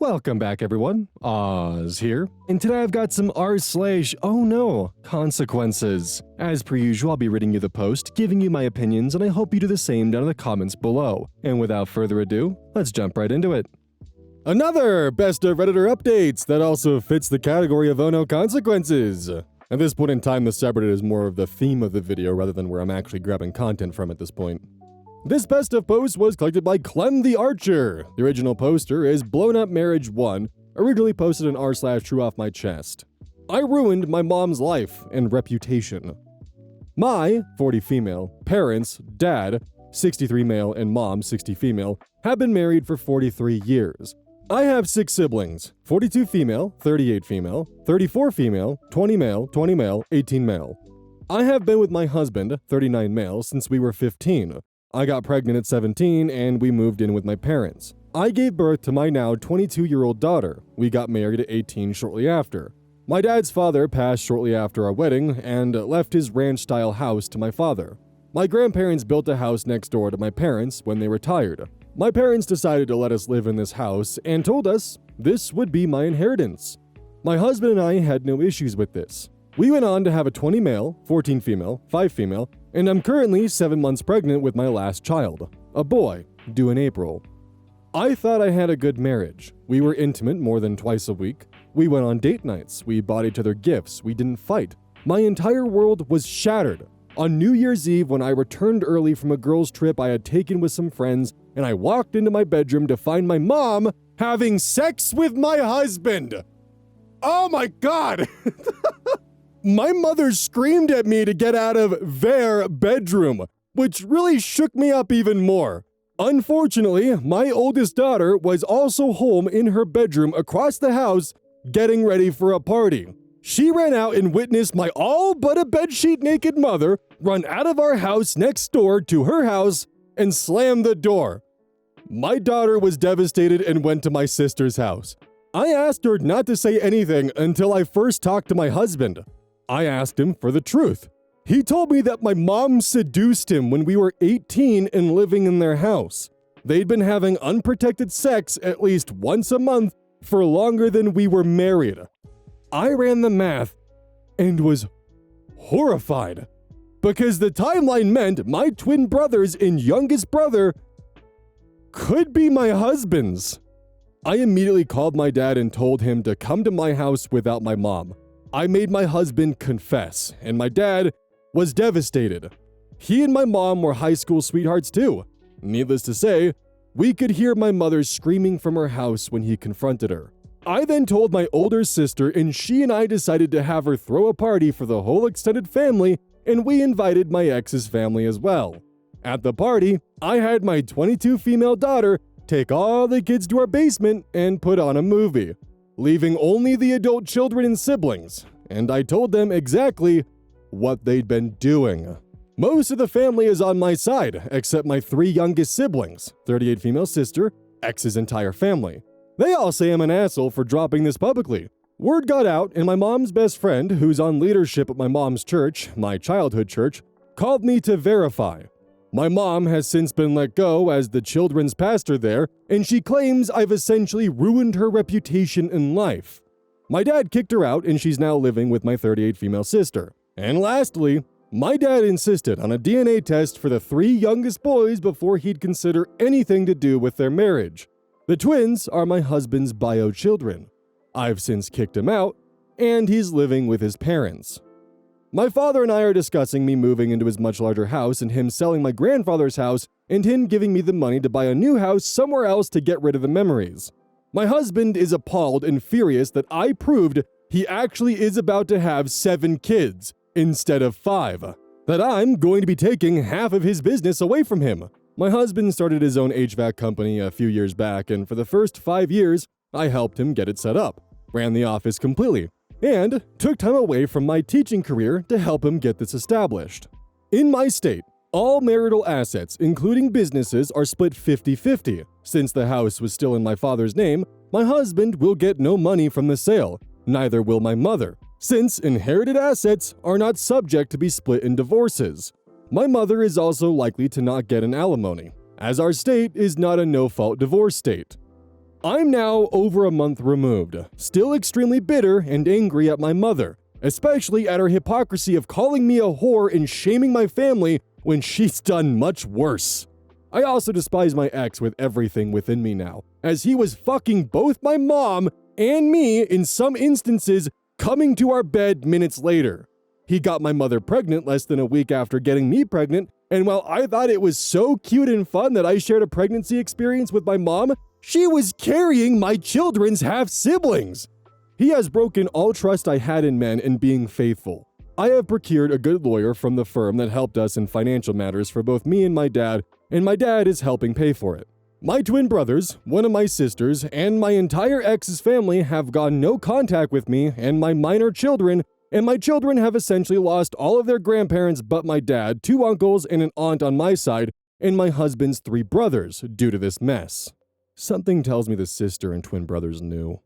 Welcome back, everyone. Oz here, and today I've got some r/OhNoConsequences. As per usual, I'll be reading you the post, giving you my opinions, and I hope you do the same down in the comments below. And without further ado, let's jump right into it. Another Best of Redditor updates that also fits the category of OhNoConsequences. At this point in time, the subreddit is more of the theme of the video rather than where I'm actually grabbing content from at this point. This best of post was collected by Clem the Archer. The original poster is Blown Up Marriage 1, originally posted in r/true off my chest. I ruined my mom's life and reputation. My 40 female parents, dad 63 male and mom 60 female have been married for 43 years. I have 6 siblings, 42 female, 38 female, 34 female, 20 male, 20 male, 18 male. I have been with my husband, 39 male, since we were 15. I got pregnant at 17 and we moved in with my parents. I gave birth to my now 22-year-old daughter. We got married at 18 shortly after. My dad's father passed shortly after our wedding and left his ranch-style house to my father. My grandparents built a house next door to my parents when they retired. My parents decided to let us live in this house and told us this would be my inheritance. My husband and I had no issues with this. We went on to have a 20 male, 14 female, 5 female, and I'm currently 7 months pregnant with my last child, a boy, due in April. I thought I had a good marriage. We were intimate more than twice a week. We went on date nights. We bought each other gifts. We didn't fight. My entire world was shattered. On New Year's Eve, when I returned early from a girls' trip I had taken with some friends, and I walked into my bedroom to find my mom having sex with my husband. Oh my God! My mother screamed at me to get out of their bedroom, which really shook me up even more. Unfortunately, my oldest daughter was also home in her bedroom across the house getting ready for a party. She ran out and witnessed my all but a bedsheet naked mother run out of our house next door to her house and slam the door. My daughter was devastated and went to my sister's house. I asked her not to say anything until I first talked to my husband. I asked him for the truth. He told me that my mom seduced him when we were 18 and living in their house. They'd been having unprotected sex at least once a month for longer than we were married. I ran the math and was horrified because the timeline meant my twin brothers and youngest brother could be my husband's. I immediately called my dad and told him to come to my house without my mom. I made my husband confess, and my dad was devastated. He and my mom were high school sweethearts too. Needless to say, we could hear my mother screaming from her house when he confronted her. I then told my older sister, and she and I decided to have her throw a party for the whole extended family, and we invited my ex's family as well. At the party, I had my 22 female daughter take all the kids to our basement and put on a movie, leaving only the adult children and siblings, and I told them exactly what they'd been doing. Most of the family is on my side, except my 3 youngest siblings, 38 female sister, ex's entire family. They all say I'm an asshole for dropping this publicly. Word got out, and my mom's best friend, who's on leadership at my mom's church, my childhood church, called me to verify. My mom has since been let go as the children's pastor there, and she claims I've essentially ruined her reputation in life. My dad kicked her out, and she's now living with my 38 female sister. And lastly, my dad insisted on a DNA test for the 3 youngest boys before he'd consider anything to do with their marriage. The twins are my husband's bio children. I've since kicked him out, and he's living with his parents. My father and I are discussing me moving into his much larger house and him selling my grandfather's house and him giving me the money to buy a new house somewhere else to get rid of the memories. My husband is appalled and furious that I proved he actually is about to have 7 kids instead of 5, that I'm going to be taking half of his business away from him. My husband started his own HVAC company a few years back, and for the first 5 years, I helped him get it set up, ran the office completely, and took time away from my teaching career to help him get this established. In my state, all marital assets, including businesses, are split 50-50. Since the house was still in my father's name, my husband will get no money from the sale, neither will my mother, since inherited assets are not subject to be split in divorces. My mother is also likely to not get an alimony, as our state is not a no-fault divorce state. I'm now over a month removed, still extremely bitter and angry at my mother, especially at her hypocrisy of calling me a whore and shaming my family when she's done much worse. I also despise my ex with everything within me now, as he was fucking both my mom and me in some instances, coming to our bed minutes later. He got my mother pregnant less than a week after getting me pregnant, and while I thought it was so cute and fun that I shared a pregnancy experience with my mom, she was carrying my children's half-siblings. He has broken all trust I had in men and being faithful. I have procured a good lawyer from the firm that helped us in financial matters for both me and my dad is helping pay for it. My twin brothers, one of my sisters, and my entire ex's family have gone no contact with me and my minor children, and my children have essentially lost all of their grandparents but my dad, 2 uncles, and an aunt on my side, and my husband's 3 brothers due to this mess. Something tells me the sister and twin brothers knew.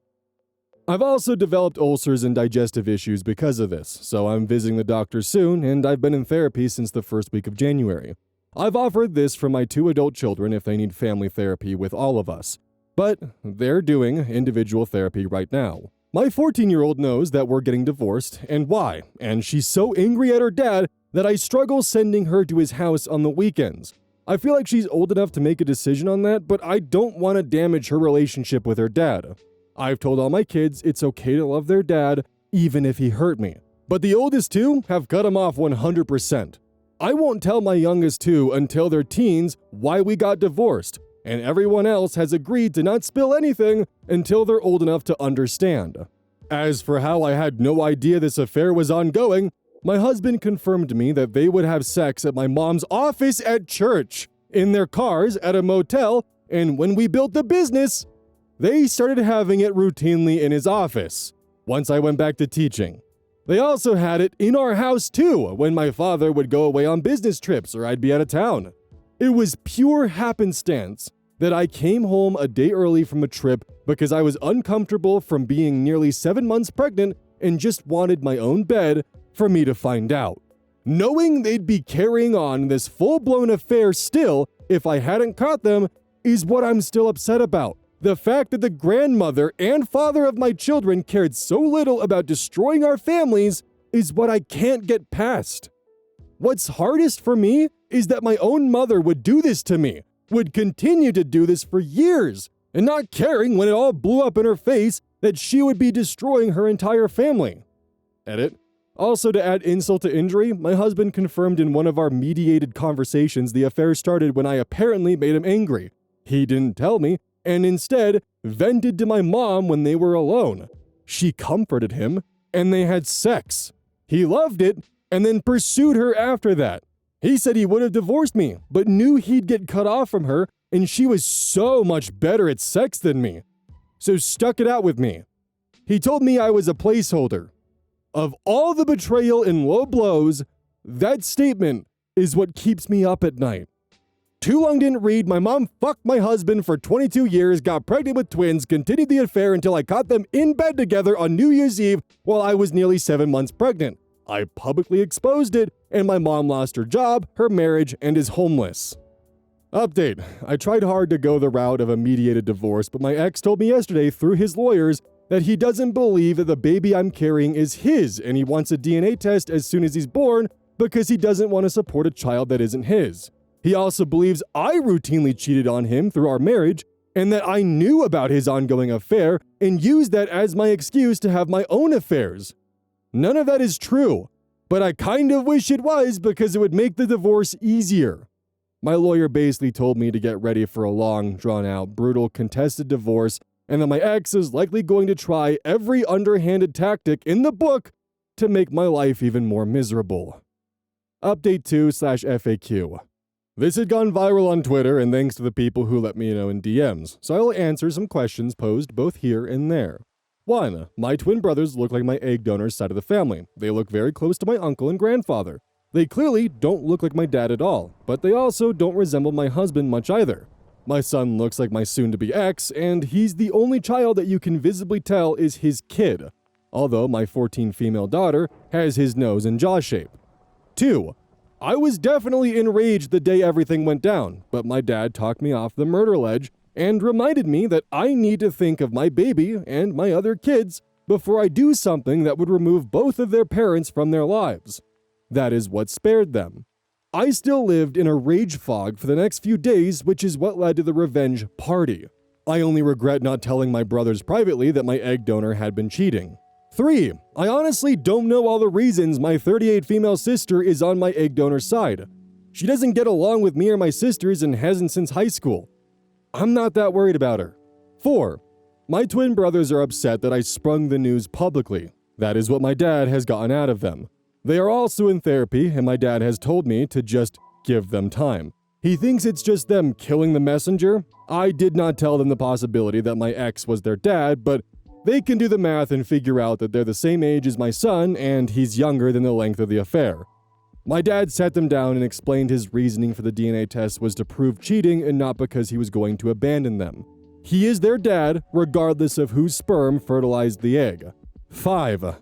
I've also developed ulcers and digestive issues because of this, so I'm visiting the doctor soon, and I've been in therapy since the first week of January. I've offered this for my 2 adult children if they need family therapy with all of us, but they're doing individual therapy right now. My 14-year-old knows that we're getting divorced and why, and she's so angry at her dad that I struggle sending her to his house on the weekends. I feel like she's old enough to make a decision on that, but I don't want to damage her relationship with her dad. I've told all my kids it's okay to love their dad, even if he hurt me. But the oldest 2 have cut him off 100%. I won't tell my youngest 2 until they're teens why we got divorced, and everyone else has agreed to not spill anything until they're old enough to understand. As for how I had no idea this affair was ongoing, my husband confirmed to me that they would have sex at my mom's office at church, in their cars, at a motel, and when we built the business, they started having it routinely in his office, once I went back to teaching. They also had it in our house too, when my father would go away on business trips or I'd be out of town. It was pure happenstance that I came home a day early from a trip because I was uncomfortable from being nearly 7 months pregnant and just wanted my own bed for me to find out. Knowing they'd be carrying on this full-blown affair still if I hadn't caught them is what I'm still upset about. The fact that the grandmother and father of my children cared so little about destroying our families is what I can't get past. What's hardest for me is that my own mother would do this to me, would continue to do this for years, and not caring when it all blew up in her face that she would be destroying her entire family. Edit. Also, to add insult to injury, my husband confirmed in one of our mediated conversations the affair started when I apparently made him angry. He didn't tell me, and instead vented to my mom when they were alone. She comforted him, and they had sex. He loved it, and then pursued her after that. He said he would have divorced me, but knew he'd get cut off from her, and she was so much better at sex than me. So stuck it out with me. He told me I was a placeholder. Of all the betrayal and low blows, that statement is what keeps me up at night. Too long didn't read, my mom fucked my husband for 22 years, got pregnant with twins, continued the affair until I caught them in bed together on New Year's Eve while I was nearly 7 months pregnant. I publicly exposed it, and my mom lost her job, her marriage, and is homeless. Update. I tried hard to go the route of a mediated divorce, but my ex told me yesterday through his lawyers that he doesn't believe that the baby I'm carrying is his, and he wants a DNA test as soon as he's born because he doesn't want to support a child that isn't his. He also believes I routinely cheated on him through our marriage, and that I knew about his ongoing affair and used that as my excuse to have my own affairs. None of that is true, but I kind of wish it was because it would make the divorce easier. My lawyer basically told me to get ready for a long, drawn-out, brutal, contested divorce, and that my ex is likely going to try every underhanded tactic in the book to make my life even more miserable. Update 2/FAQ. This had gone viral on Twitter, and thanks to the people who let me know in DMs, so I will answer some questions posed both here and there. 1. My twin brothers look like my egg donors' side of the family. They look very close to my uncle and grandfather. They clearly don't look like my dad at all, but they also don't resemble my husband much either. My son looks like my soon-to-be ex, and he's the only child that you can visibly tell is his kid, although my 14 female daughter has his nose and jaw shape. 2. I was definitely enraged the day everything went down, but my dad talked me off the murder ledge, and reminded me that I need to think of my baby and my other kids before I do something that would remove both of their parents from their lives. That is what spared them. I still lived in a rage fog for the next few days, which is what led to the revenge party. I only regret not telling my brothers privately that my egg donor had been cheating. 3. I honestly don't know all the reasons my 38 female sister is on my egg donor side. She doesn't get along with me or my sisters and hasn't since high school. I'm not that worried about her. 4. My twin brothers are upset that I sprung the news publicly. That is what my dad has gotten out of them. They are also in therapy, and my dad has told me to just give them time. He thinks it's just them killing the messenger. I did not tell them the possibility that my ex was their dad, but they can do the math and figure out that they're the same age as my son, and he's younger than the length of the affair. My dad sat them down and explained his reasoning for the DNA test was to prove cheating and not because he was going to abandon them. He is their dad, regardless of whose sperm fertilized the egg. 5.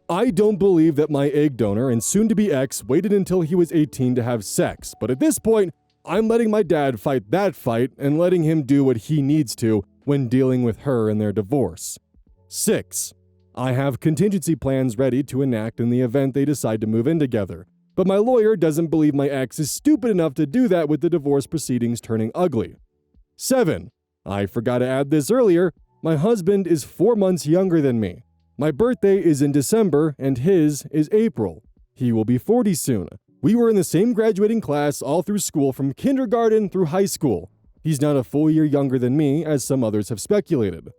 I don't believe that my egg donor and soon-to-be ex waited until he was 18 to have sex, but at this point, I'm letting my dad fight that fight and letting him do what he needs to when dealing with her and their divorce. 6. I have contingency plans ready to enact in the event they decide to move in together, but my lawyer doesn't believe my ex is stupid enough to do that with the divorce proceedings turning ugly. 7. I forgot to add this earlier, my husband is 4 months younger than me. My birthday is in December and his is April. He will be 40 soon. We were in the same graduating class all through school from kindergarten through high school. He's not a full year younger than me, as some others have speculated.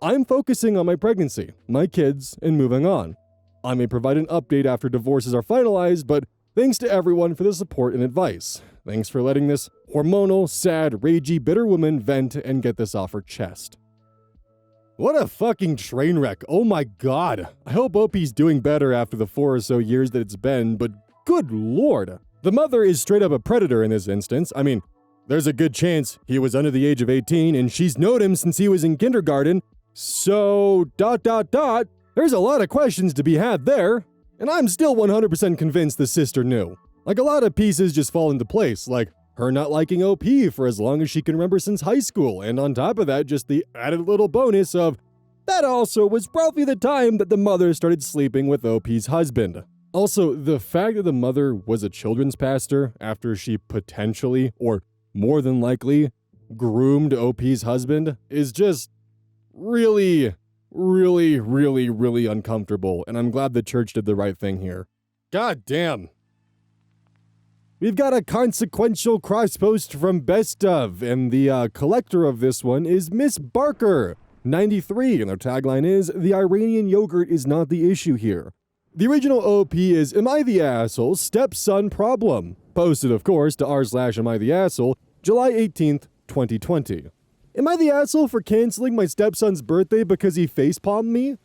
I'm focusing on my pregnancy, my kids, and moving on. I may provide an update after divorces are finalized, but thanks to everyone for the support and advice. Thanks for letting this hormonal, sad, ragey, bitter woman vent and get this off her chest. What a fucking train wreck. Oh my god. I hope OP's doing better after the 4 or so years that it's been, but good lord. The mother is straight up a predator in this instance. I mean, there's a good chance he was under the age of 18 and she's known him since he was in kindergarten. So, there's a lot of questions to be had there. And I'm still 100% convinced the sister knew. Like, a lot of pieces just fall into place, like her not liking OP for as long as she can remember since high school, and on top of that, just the added little bonus of that also was probably the time that the mother started sleeping with OP's husband. Also, the fact that the mother was a children's pastor after she potentially, or more than likely, groomed OP's husband is just really uncomfortable, and I'm glad the church did the right thing here. God damn. We've got a consequential cross post from Best Of, and the collector of this one is Miss Barker, 93, and their tagline is, "The Iranian yogurt is not the issue here." The original OP is, "Am I the asshole? Stepson problem." Posted, of course, to r/am I the asshole, July 18th, 2020. Am I the asshole for canceling my stepson's birthday because he facepalmed me?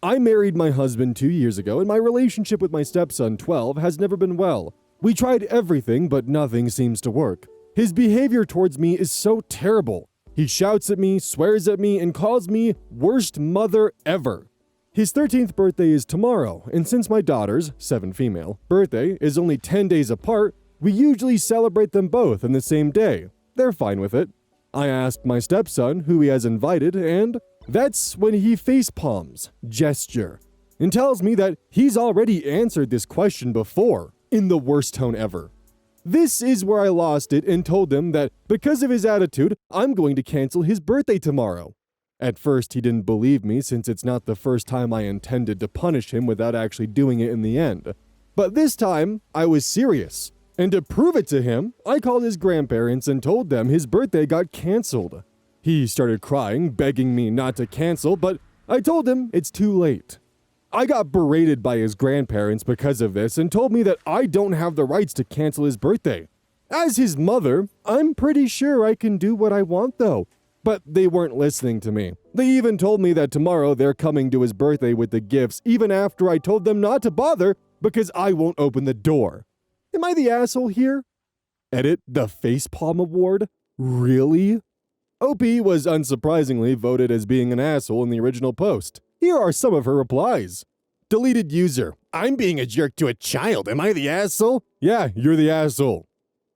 I married my husband 2 years ago, and my relationship with my stepson, 12, has never been well. We tried everything, but nothing seems to work. His behavior towards me is so terrible. He shouts at me, swears at me, and calls me worst mother ever. His 13th birthday is tomorrow, and since my daughter's, 7 female, birthday is only 10 days apart, we usually celebrate them both on the same day. They're fine with it. I asked my stepson who he has invited, and that's when he facepalms, gesture, and tells me that he's already answered this question before, in the worst tone ever. This is where I lost it and told him that because of his attitude, I'm going to cancel his birthday tomorrow. At first, he didn't believe me since it's not the first time I intended to punish him without actually doing it in the end. But this time, I was serious. And to prove it to him, I called his grandparents and told them his birthday got canceled. He started crying, begging me not to cancel, but I told him it's too late. I got berated by his grandparents because of this and told me that I don't have the rights to cancel his birthday. As his mother, I'm pretty sure I can do what I want though. But they weren't listening to me. They even told me that tomorrow they're coming to his birthday with the gifts even after I told them not to bother because I won't open the door. Am I the asshole here? Edit, the Facepalm Award? Really? OP was unsurprisingly voted as being an asshole in the original post. Here are some of her replies. Deleted user. I'm being a jerk to a child. Am I the asshole? Yeah, you're the asshole.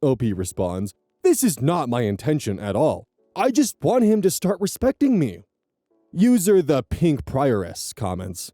OP responds. This is not my intention at all. I just want him to start respecting me. User the Pink Prioress comments,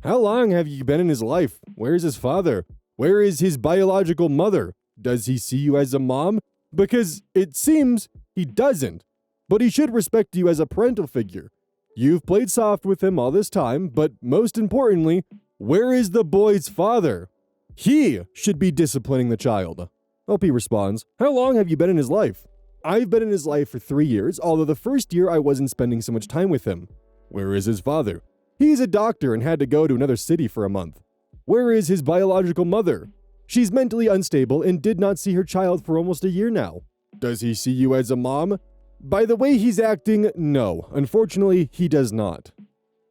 how long have you been in his life? Where's his father? Where is his biological mother? Does he see you as a mom? Because it seems he doesn't, but he should respect you as a parental figure. You've played soft with him all this time, but most importantly, where is the boy's father? He should be disciplining the child. OP responds, how long have you been in his life? I've been in his life for 3 years, although the first year I wasn't spending so much time with him. Where is his father? He's a doctor and had to go to another city for a month. Where is his biological mother? She's mentally unstable and did not see her child for almost a year now. Does he see you as a mom? By the way he's acting, no. Unfortunately, he does not.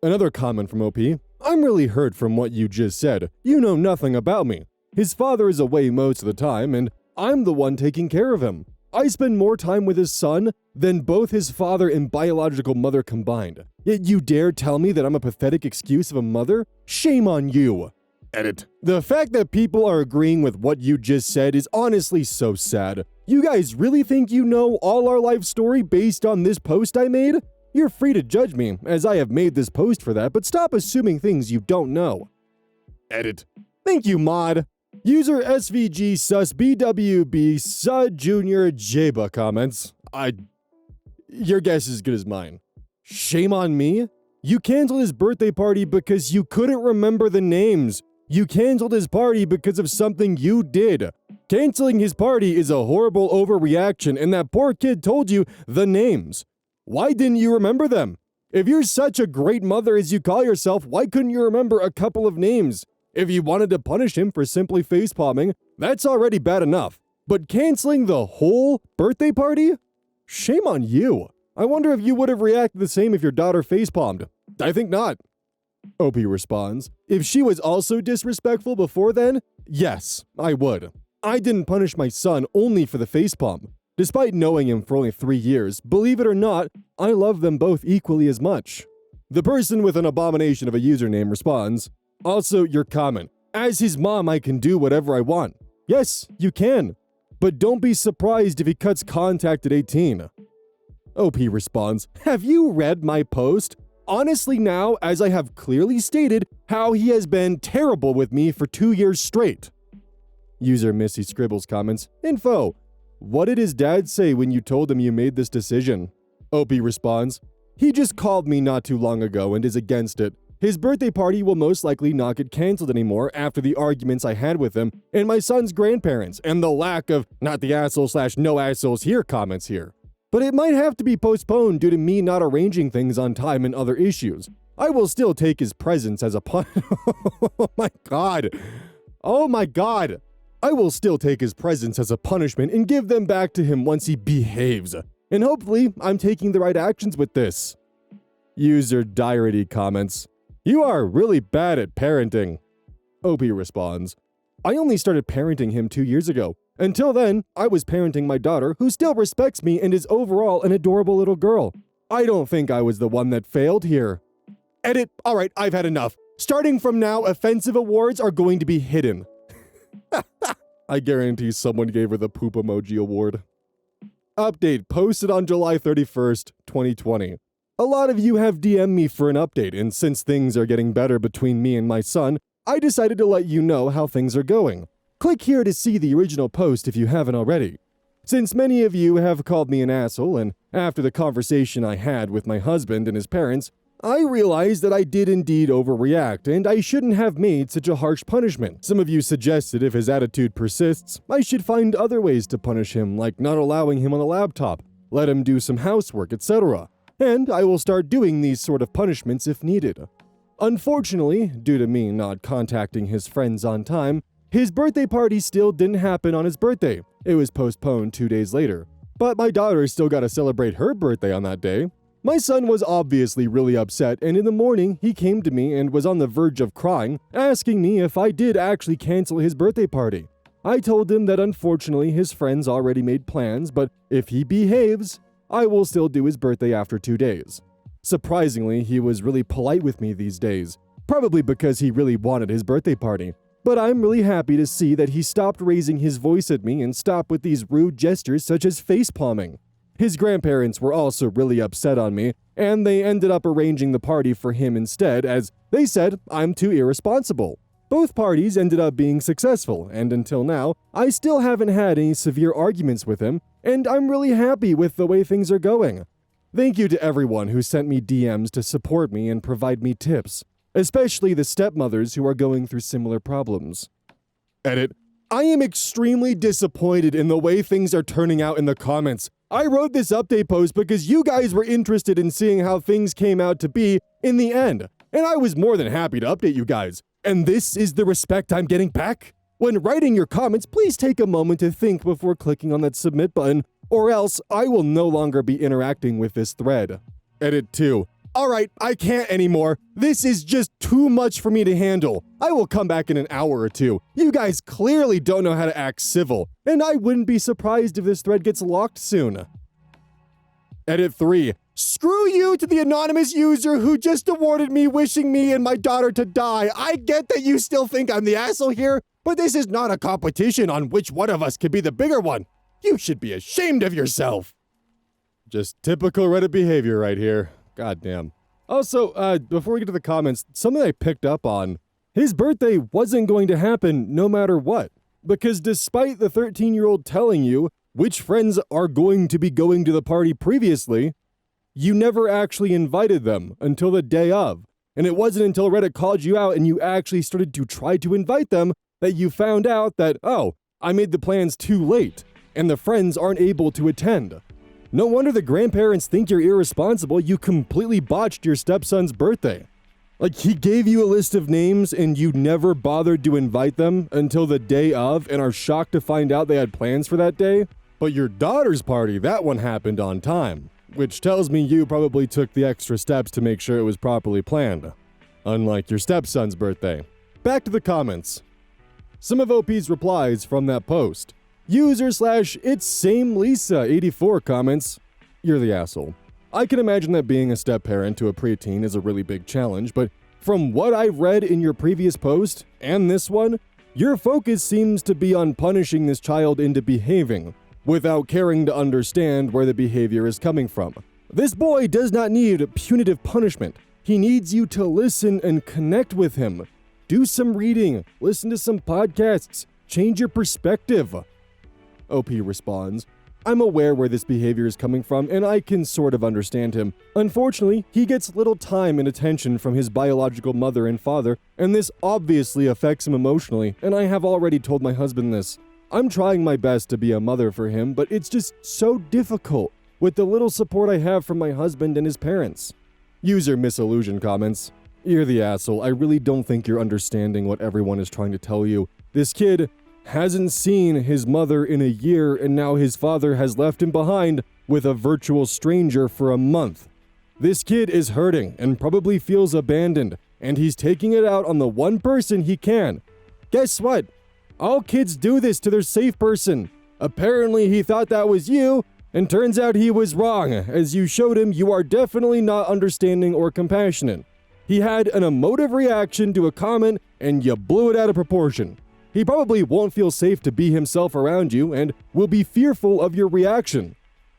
Another comment from OP. I'm really hurt from what you just said. You know nothing about me. His father is away most of the time, and I'm the one taking care of him. I spend more time with his son than both his father and biological mother combined. Yet you dare tell me that I'm a pathetic excuse of a mother? Shame on you. Edit. The fact that people are agreeing with what you just said is honestly so sad. You guys really think you know all our life story based on this post I made? You're free to judge me, as I have made this post for that, but stop assuming things you don't know. Edit. Thank you, mod. User SVG sus BWB Sud Jr. Jaba comments, your guess is as good as mine. Shame on me? You canceled his birthday party because you couldn't remember the names. You canceled his party because of something you did. Canceling his party is a horrible overreaction, and that poor kid told you the names. Why didn't you remember them? If you're such a great mother as you call yourself, why couldn't you remember a couple of names? If you wanted to punish him for simply facepalming, that's already bad enough. But canceling the whole birthday party? Shame on you. I wonder if you would have reacted the same if your daughter facepalmed. I think not. OP responds, if she was also disrespectful before then, yes, I would. I didn't punish my son only for the facepalm. Despite knowing him for only 3 years, believe it or not, I love them both equally as much. The person with an abomination of a username responds, also your comment, as his mom I can do whatever I want. Yes, you can. But don't be surprised if he cuts contact at 18. OP responds, have you read my post? Honestly now, as I have clearly stated, how he has been terrible with me for 2 years straight. User Missy Scribbles comments, info. What did his dad say when you told him you made this decision? OP responds, he just called me not too long ago and is against it. His birthday party will most likely not get canceled anymore after the arguments I had with him and my son's grandparents and the lack of not the asshole/no assholes here comments here. But it might have to be postponed due to me not arranging things on time and other issues. I will still take his presence as a Oh my god. Oh my god. I will still take his presents as a punishment and give them back to him once he behaves. And hopefully, I'm taking the right actions with this. User Diarity comments, you are really bad at parenting. OP responds, I only started parenting him 2 years ago. Until then, I was parenting my daughter, who still respects me and is overall an adorable little girl. I don't think I was the one that failed here. Edit. Alright, I've had enough. Starting from now, offensive awards are going to be hidden. I guarantee someone gave her the poop emoji award. Update posted on July 31st, 2020. A lot of you have DM'd me for an update, and since things are getting better between me and my son, I decided to let you know how things are going. Click here to see the original post if you haven't already. Since many of you have called me an asshole, and after the conversation I had with my husband and his parents, I realized that I did indeed overreact, and I shouldn't have made such a harsh punishment. Some of you suggested if his attitude persists, I should find other ways to punish him, like not allowing him on the laptop, let him do some housework, etc. And I will start doing these sort of punishments if needed. Unfortunately, due to me not contacting his friends on time, his birthday party still didn't happen on his birthday. It was postponed 2 days later. But my daughter still got to celebrate her birthday on that day. My son was obviously really upset, and in the morning, he came to me and was on the verge of crying, asking me if I did actually cancel his birthday party. I told him that unfortunately his friends already made plans, but if he behaves, I will still do his birthday after 2 days. Surprisingly, he was really polite with me these days, probably because he really wanted his birthday party. But I'm really happy to see that he stopped raising his voice at me and stopped with these rude gestures such as facepalming. His grandparents were also really upset on me, and they ended up arranging the party for him instead, as they said I'm too irresponsible. Both parties ended up being successful, and until now, I still haven't had any severe arguments with him, and I'm really happy with the way things are going. Thank you to everyone who sent me DMs to support me and provide me tips, especially the stepmothers who are going through similar problems. Edit. I am extremely disappointed in the way things are turning out in the comments. I wrote this update post because you guys were interested in seeing how things came out to be in the end, and I was more than happy to update you guys. And this is the respect I'm getting back? When writing your comments, please take a moment to think before clicking on that submit button, or else I will no longer be interacting with this thread. Edit 2. Alright, I can't anymore. This is just too much for me to handle. I will come back in an hour or two. You guys clearly don't know how to act civil, and I wouldn't be surprised if this thread gets locked soon. Edit 3. Screw you to the anonymous user who just awarded me wishing me and my daughter to die. I get that you still think I'm the asshole here, but this is not a competition on which one of us could be the bigger one. You should be ashamed of yourself. Just typical Reddit behavior right here. Goddamn. Also, before we get to the comments, something I picked up on. His birthday wasn't going to happen no matter what. Because despite the 13-year-old telling you which friends are going to be going to the party previously, you never actually invited them until the day of. And it wasn't until Reddit called you out and you actually started to try to invite them that you found out that, oh, I made the plans too late, and the friends aren't able to attend. No wonder the grandparents think you're irresponsible. You completely botched your stepson's birthday. Like, he gave you a list of names and you never bothered to invite them until the day of and are shocked to find out they had plans for that day. But your daughter's party, that one happened on time, which tells me you probably took the extra steps to make sure it was properly planned. Unlike your stepson's birthday. Back to the comments. Some of OP's replies from that post. User/itssamelisa84 comments, "You're the asshole. I can imagine that being a step-parent to a preteen is a really big challenge, but from what I've read in your previous post, and this one, your focus seems to be on punishing this child into behaving, without caring to understand where the behavior is coming from. This boy does not need punitive punishment. He needs you to listen and connect with him. Do some reading, listen to some podcasts, change your perspective." OP responds, "I'm aware where this behavior is coming from, and I can sort of understand him. Unfortunately, he gets little time and attention from his biological mother and father, and this obviously affects him emotionally, and I have already told my husband this. I'm trying my best to be a mother for him, but it's just so difficult with the little support I have from my husband and his parents." User Misillusion comments, "You're the asshole. I really don't think you're understanding what everyone is trying to tell you. This kid hasn't seen his mother in a year, and now his father has left him behind with a virtual stranger for a month. This kid is hurting and probably feels abandoned, and he's taking it out on the one person he can. Guess what? All kids do this to their safe person. Apparently he thought that was you, and turns out he was wrong. As you showed him, you are definitely not understanding or compassionate. He had an emotive reaction to a comment, and you blew it out of proportion. He probably won't feel safe to be himself around you and will be fearful of your reaction.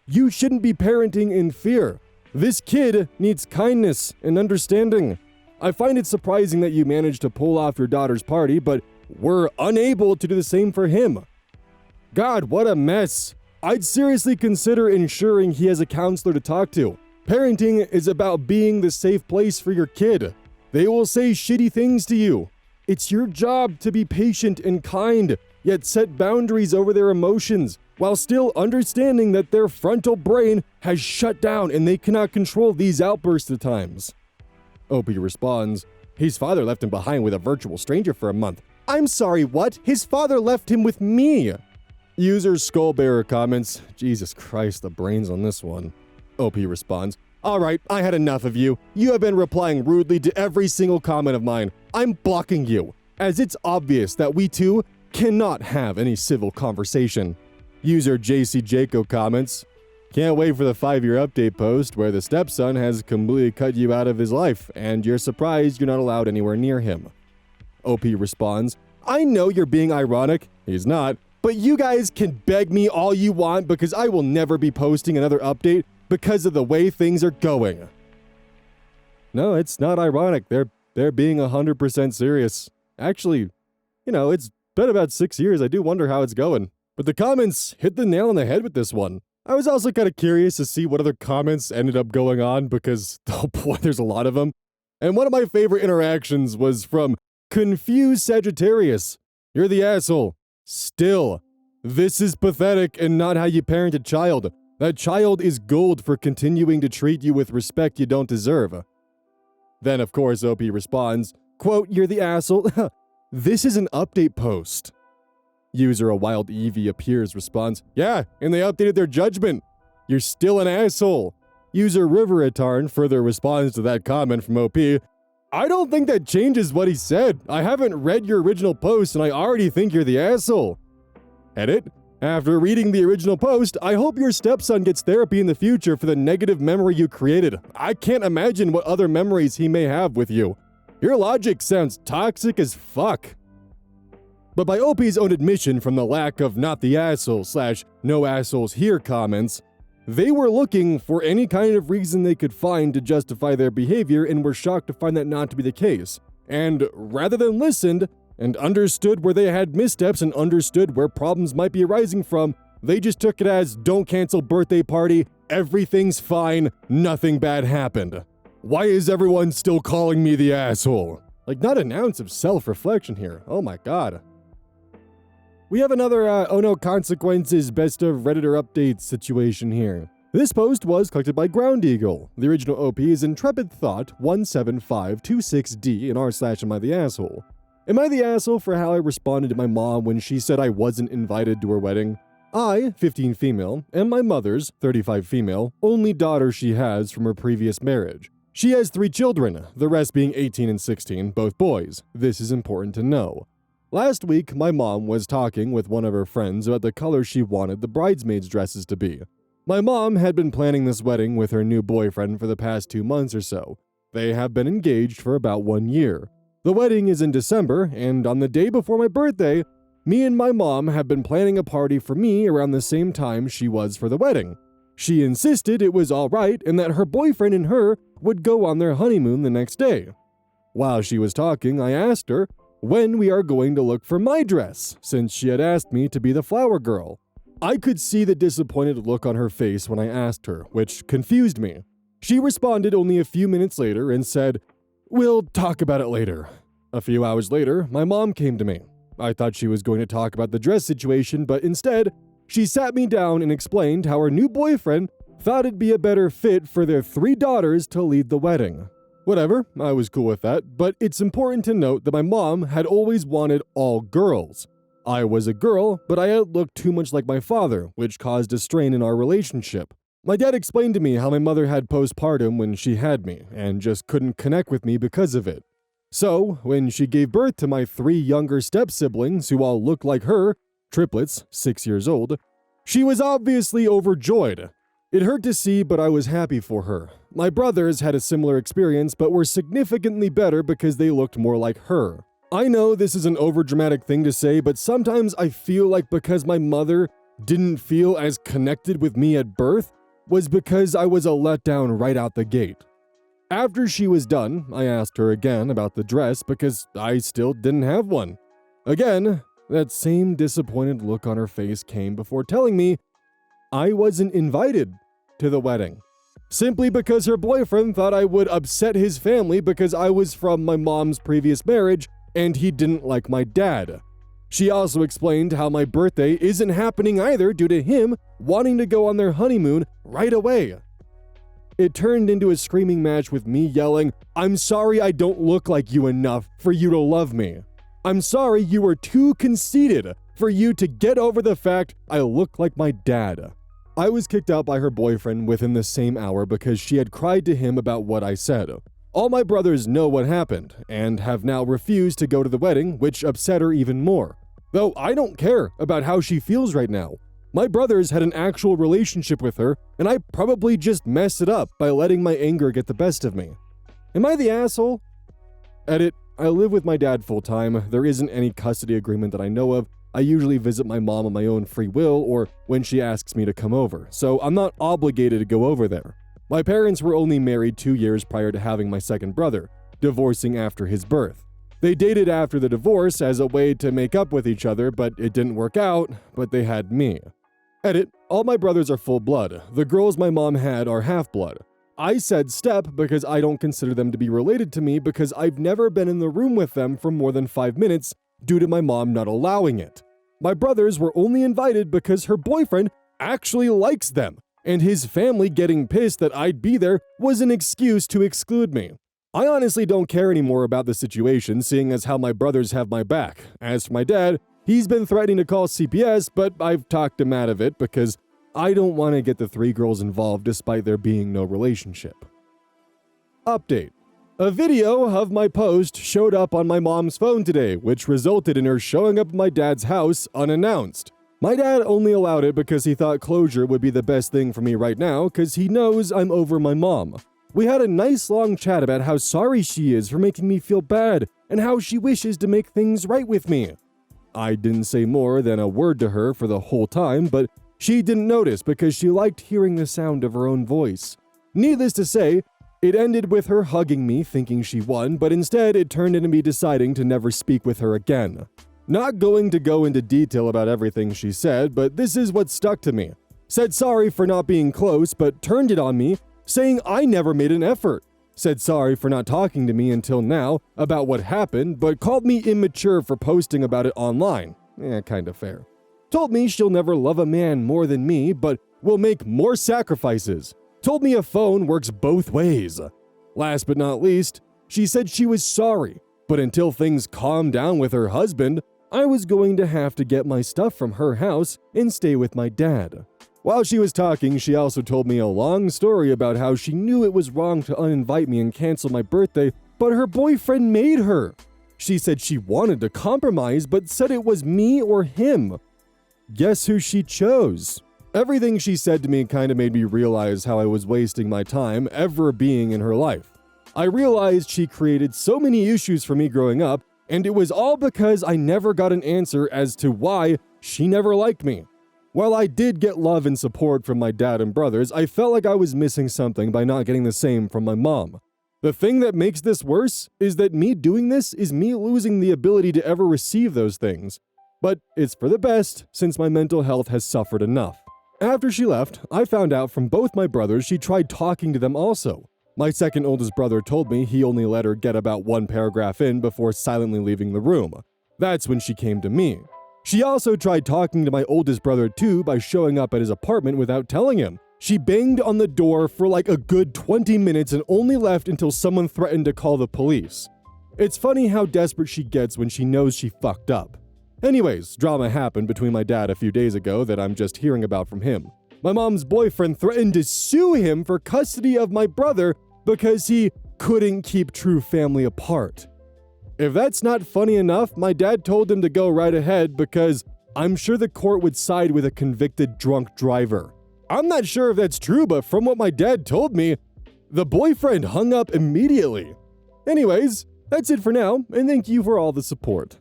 You shouldn't be parenting in fear. This kid needs kindness and understanding. I find it surprising that you managed to pull off your daughter's party, but were unable to do the same for him. God, what a mess. I'd seriously consider ensuring he has a counselor to talk to. Parenting is about being the safe place for your kid. They will say shitty things to you. It's your job to be patient and kind, yet set boundaries over their emotions, while still understanding that their frontal brain has shut down and they cannot control these outbursts at times." OP responds, "His father left him behind with a virtual stranger for a month. I'm sorry, what? His father left him with me." User Skullbearer comments, "Jesus Christ, the brains on this one." OP responds, "Alright, I had enough of you. You have been replying rudely to every single comment of mine. I'm blocking you, as it's obvious that we two cannot have any civil conversation." User JC Jaco comments, "Can't wait for the 5-year update post where the stepson has completely cut you out of his life, and you're surprised you're not allowed anywhere near him." OP responds, "I know you're being ironic." He's not. but you guys can beg me all you want because I will never be posting another update because of the way things are going. No, it's not ironic. They're being 100% serious. Actually, it's been about 6 years. I do wonder how it's going. But the comments hit the nail on the head with this one. I was also kind of curious to see what other comments ended up going on because, oh boy, there's a lot of them. And one of my favorite interactions was from Confused Sagittarius. You're the asshole. Still. This is pathetic and not how you parent a child. That child is gold for continuing to treat you with respect you don't deserve. Then, of course, OP responds, quote, you're the asshole. This is an update post. User A Wild Eevee Appears responds, yeah, and they updated their judgment. You're still an asshole. User River Atarn further responds to that comment from OP, I don't think that changes what he said. I haven't read your original post and I already think you're the asshole. Edit. After reading the original post, I hope your stepson gets therapy in the future for the negative memory you created. I can't imagine what other memories he may have with you. Your logic sounds toxic as fuck. But by OP's own admission from the lack of not the asshole / no assholes here comments, they were looking for any kind of reason they could find to justify their behavior and were shocked to find that not to be the case. And rather than listened and understood where they had missteps and understood where problems might be arising from, they just took it as don't cancel birthday party, everything's fine, nothing bad happened. Why is everyone still calling me the asshole? Like, not an ounce of self-reflection here. Oh my god. We have another OhNoConsequences best of Redditor updates situation here. This post was collected by Ground Eagle. The original OP is Intrepid Thought 17526D and r/am I the asshole. Am I the asshole for how I responded to my mom when she said I wasn't invited to her wedding? I, 15 female, am my mother's, 35 female, only daughter she has from her previous marriage. She has 3 children, the rest being 18 and 16, both boys. This is important to know. Last week, my mom was talking with one of her friends about the color she wanted the bridesmaids' dresses to be. My mom had been planning this wedding with her new boyfriend for the past 2 months or so. They have been engaged for about 1 year. The wedding is in December, and on the day before my birthday, me and my mom have been planning a party for me around the same time she was for the wedding. She insisted it was all right and that her boyfriend and her would go on their honeymoon the next day. While she was talking, I asked her when we are going to look for my dress, since she had asked me to be the flower girl. I could see the disappointed look on her face when I asked her, which confused me. She responded only a few minutes later and said, we'll talk about it later. A few hours later, my mom came to me. I thought she was going to talk about the dress situation, but instead, she sat me down and explained how her new boyfriend thought it'd be a better fit for their 3 daughters to lead the wedding. Whatever, I was cool with that, but it's important to note that my mom had always wanted all girls. I was a girl, but I had looked too much like my father, which caused a strain in our relationship. My dad explained to me how my mother had postpartum when she had me, and just couldn't connect with me because of it. So, when she gave birth to my 3 younger step-siblings who all looked like her, triplets, 6 years old, she was obviously overjoyed. It hurt to see, but I was happy for her. My brothers had a similar experience, but were significantly better because they looked more like her. I know this is an overdramatic thing to say, but sometimes I feel like because my mother didn't feel as connected with me at birth was because I was a letdown right out the gate. After she was done, I asked her again about the dress because I still didn't have one. Again, that same disappointed look on her face came before telling me I wasn't invited to the wedding, simply because her boyfriend thought I would upset his family because I was from my mom's previous marriage and he didn't like my dad. She also explained how my birthday isn't happening either due to him wanting to go on their honeymoon right away. It turned into a screaming match with me yelling, I'm sorry I don't look like you enough for you to love me. I'm sorry you were too conceited for you to get over the fact I look like my dad. I was kicked out by her boyfriend within the same hour because she had cried to him about what I said. All my brothers know what happened and have now refused to go to the wedding, which upset her even more. Though I don't care about how she feels right now. My brothers had an actual relationship with her, and I probably just messed it up by letting my anger get the best of me. Am I the asshole? Edit. I live with my dad full-time. There isn't any custody agreement that I know of, I usually visit my mom on my own free will or when she asks me to come over, so I'm not obligated to go over there. My parents were only married 2 years prior to having my second brother, divorcing after his birth. They dated after the divorce as a way to make up with each other, but it didn't work out, but they had me. Edit, all my brothers are full blood. The girls my mom had are half blood. I said step because I don't consider them to be related to me because I've never been in the room with them for more than 5 minutes due to my mom not allowing it. My brothers were only invited because her boyfriend actually likes them, and his family getting pissed that I'd be there was an excuse to exclude me. I honestly don't care anymore about the situation, seeing as how my brothers have my back. As for my dad, he's been threatening to call CPS, but I've talked him out of it because I don't want to get the 3 girls involved despite there being no relationship. Update. A video of my post showed up on my mom's phone today, which resulted in her showing up at my dad's house unannounced. My dad only allowed it because he thought closure would be the best thing for me right now because he knows I'm over my mom. We had a nice long chat about how sorry she is for making me feel bad and how she wishes to make things right with me. I didn't say more than a word to her for the whole time, but she didn't notice because she liked hearing the sound of her own voice. Needless to say, it ended with her hugging me thinking she won, but instead it turned into me deciding to never speak with her again. Not going to go into detail about everything she said, but this is what stuck to me. Said sorry for not being close, but turned it on me, saying I never made an effort. Said sorry for not talking to me until now about what happened, but called me immature for posting about it online. Kinda fair. Told me she'll never love a man more than me, but will make more sacrifices. Told me a phone works both ways. Last but not least, she said she was sorry, but until things calmed down with her husband, I was going to have to get my stuff from her house and stay with my dad. While she was talking, she also told me a long story about how she knew it was wrong to uninvite me and cancel my birthday, but her boyfriend made her. She said she wanted to compromise, but said it was me or him. Guess who she chose? Everything she said to me kind of made me realize how I was wasting my time ever being in her life. I realized she created so many issues for me growing up, and it was all because I never got an answer as to why she never liked me. While I did get love and support from my dad and brothers, I felt like I was missing something by not getting the same from my mom. The thing that makes this worse is that me doing this is me losing the ability to ever receive those things. But it's for the best, since my mental health has suffered enough. After she left, I found out from both my brothers she tried talking to them also. My second oldest brother told me he only let her get about 1 paragraph in before silently leaving the room. That's when she came to me. She also tried talking to my oldest brother too by showing up at his apartment without telling him. She banged on the door for like a good 20 minutes and only left until someone threatened to call the police. It's funny how desperate she gets when she knows she fucked up. Anyways, drama happened between my dad a few days ago that I'm just hearing about from him. My mom's boyfriend threatened to sue him for custody of my brother because he couldn't keep true family apart. If that's not funny enough, my dad told him to go right ahead because I'm sure the court would side with a convicted drunk driver. I'm not sure if that's true, but from what my dad told me, the boyfriend hung up immediately. Anyways, that's it for now, and thank you for all the support.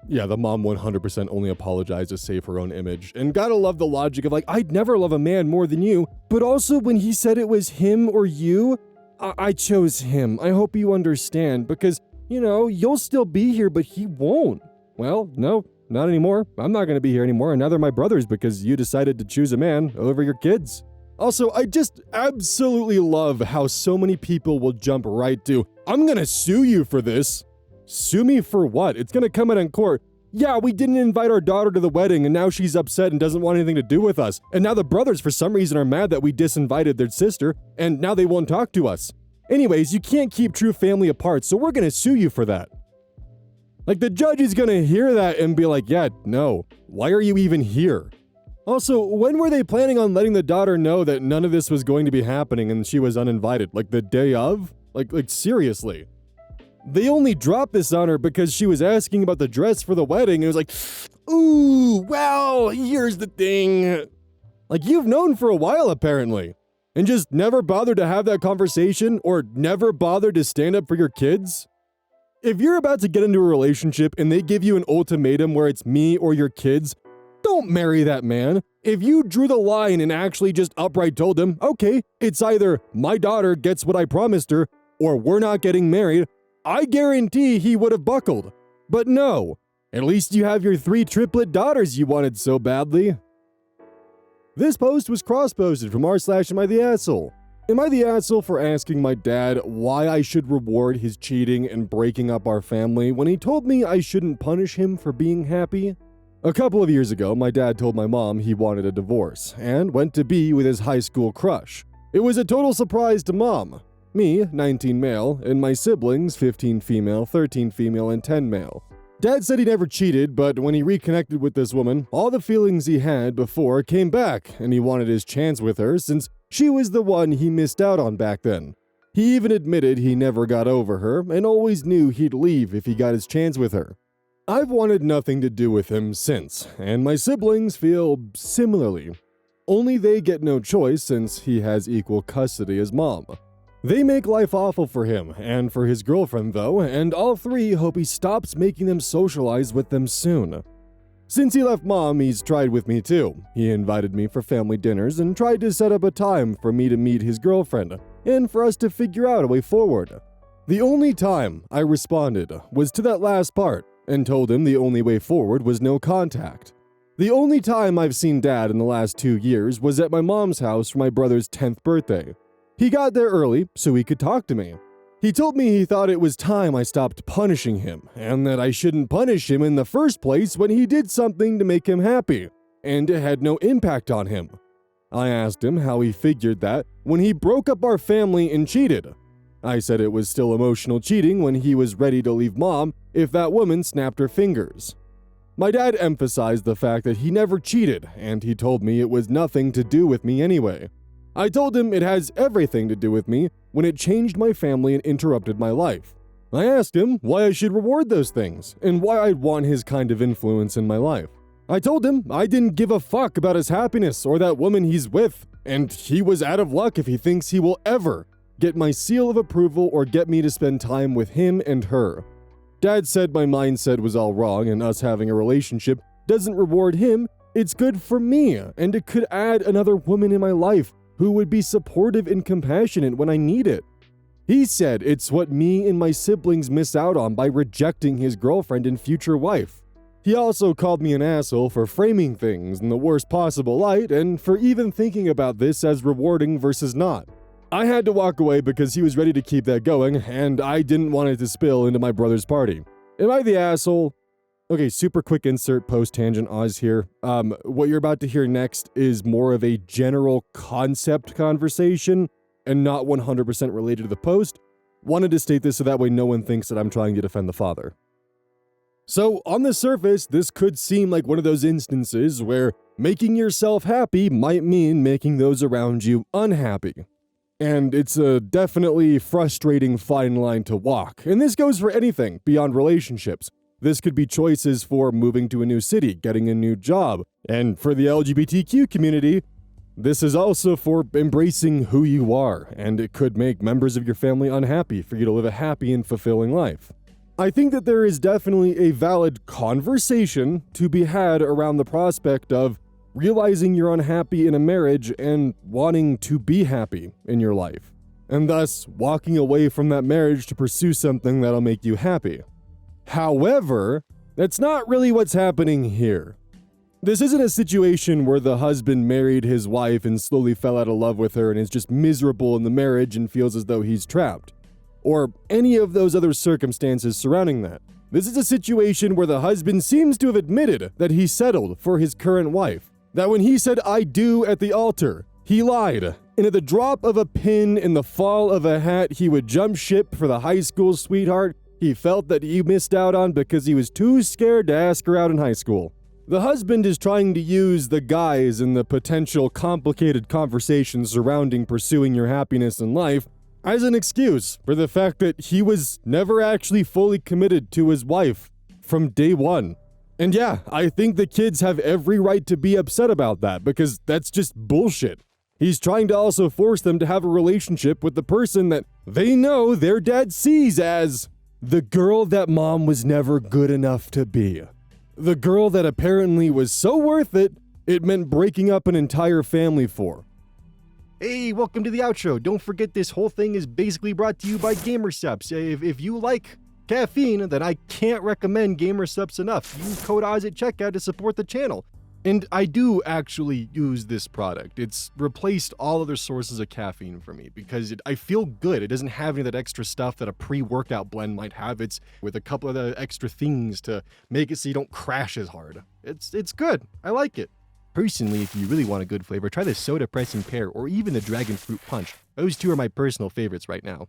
Yeah, the mom 100% only apologized to save her own image. And gotta love the logic of like, I'd never love a man more than you, but also when he said it was him or you, I chose him. I hope you understand, because you know, you'll still be here, but he won't. Well, no, not anymore. I'm not going to be here anymore, and neither are my brothers because you decided to choose a man over your kids. Also, I just absolutely love how so many people will jump right to, I'm going to sue you for this. Sue me for what? It's going to come out in court. Yeah, we didn't invite our daughter to the wedding, and now she's upset and doesn't want anything to do with us. And now the brothers, for some reason, are mad that we disinvited their sister, and now they won't talk to us. Anyways, you can't keep true family apart, so we're gonna sue you for that. Like, the judge is gonna hear that and be like, yeah, no, why are you even here? Also, when were they planning on letting the daughter know that none of this was going to be happening and she was uninvited? Like, the day of? Like seriously. They only dropped this on her because she was asking about the dress for the wedding and it was like, ooh, well, here's the thing. Like, you've known for a while, apparently. And just never bothered to have that conversation or never bothered to stand up for your kids? If you're about to get into a relationship and they give you an ultimatum where it's me or your kids, don't marry that man. If you drew the line and actually just outright told him, okay, it's either my daughter gets what I promised her or we're not getting married, I guarantee he would have buckled. But no, at least you have your 3 triplet daughters you wanted so badly. This post was cross-posted from r/AmITheAsshole. Am I the asshole for asking my dad why I should reward his cheating and breaking up our family when he told me I shouldn't punish him for being happy? A couple of years ago, my dad told my mom he wanted a divorce and went to be with his high school crush. It was a total surprise to mom. Me, 19 male, and my siblings, 15 female, 13 female, and 10 male. Dad said he never cheated, but when he reconnected with this woman, all the feelings he had before came back, and he wanted his chance with her since she was the one he missed out on back then. He even admitted he never got over her and always knew he'd leave if he got his chance with her. I've wanted nothing to do with him since, and my siblings feel similarly. Only they get no choice since he has equal custody as mom. They make life awful for him and for his girlfriend though, and all 3 hope he stops making them socialize with them soon. Since he left mom, he's tried with me too. He invited me for family dinners and tried to set up a time for me to meet his girlfriend and for us to figure out a way forward. The only time I responded was to that last part and told him the only way forward was no contact. The only time I've seen Dad in the last 2 years was at my mom's house for my brother's 10th birthday. He got there early so he could talk to me. He told me he thought it was time I stopped punishing him, and that I shouldn't punish him in the first place when he did something to make him happy, and it had no impact on him. I asked him how he figured that when he broke up our family and cheated. I said it was still emotional cheating when he was ready to leave mom if that woman snapped her fingers. My dad emphasized the fact that he never cheated, and he told me it was nothing to do with me anyway. I told him it has everything to do with me when it changed my family and interrupted my life. I asked him why I should reward those things and why I'd want his kind of influence in my life. I told him I didn't give a fuck about his happiness or that woman he's with, and he was out of luck if he thinks he will ever get my seal of approval or get me to spend time with him and her. Dad said my mindset was all wrong and us having a relationship doesn't reward him, it's good for me, and it could add another woman in my life who would be supportive and compassionate when I need it. He said it's what me and my siblings miss out on by rejecting his girlfriend and future wife. He also called me an asshole for framing things in the worst possible light and for even thinking about this as rewarding versus not. I had to walk away because he was ready to keep that going, and I didn't want it to spill into my brother's party. Am I the asshole? Okay, super quick insert post-tangent Oz here. What you're about to hear next is more of a general concept conversation and not 100% related to the post. Wanted to state this so that way no one thinks that I'm trying to defend the father. So, on the surface, this could seem like one of those instances where making yourself happy might mean making those around you unhappy. And it's a definitely frustrating fine line to walk, and this goes for anything beyond relationships. This could be choices for moving to a new city, getting a new job, and for the LGBTQ community, this is also for embracing who you are, and it could make members of your family unhappy for you to live a happy and fulfilling life. I think that there is definitely a valid conversation to be had around the prospect of realizing you're unhappy in a marriage and wanting to be happy in your life, and thus walking away from that marriage to pursue something that'll make you happy. However, that's not really what's happening here. This isn't a situation where the husband married his wife and slowly fell out of love with her and is just miserable in the marriage and feels as though he's trapped, or any of those other circumstances surrounding that. This is a situation where the husband seems to have admitted that he settled for his current wife, that when he said "I do" at the altar, he lied, and at the drop of a pin in the fall of a hat, he would jump ship for the high school sweetheart he felt that he missed out on because he was too scared to ask her out in high school. The husband is trying to use the guise and the potential complicated conversations surrounding pursuing your happiness in life as an excuse for the fact that he was never actually fully committed to his wife from day one. And yeah, I think the kids have every right to be upset about that because that's just bullshit. He's trying to also force them to have a relationship with the person that they know their dad sees as The girl that mom was never good enough to be. The girl that apparently was so worth it, it meant breaking up an entire family for. Hey, welcome to the outro. Don't forget this whole thing is basically brought to you by GamerSupps. If you like caffeine, then I can't recommend GamerSupps enough. Use code OZ at checkout to support the channel. And I do actually use this product. It's replaced all other sources of caffeine for me because I feel good. It doesn't have any of that extra stuff that a pre-workout blend might have. It's with a couple of the extra things to make it so you don't crash as hard. It's good. I like it. Personally, if you really want a good flavor, try the Soda Pressing Pear or even the Dragon Fruit Punch. Those two are my personal favorites right now.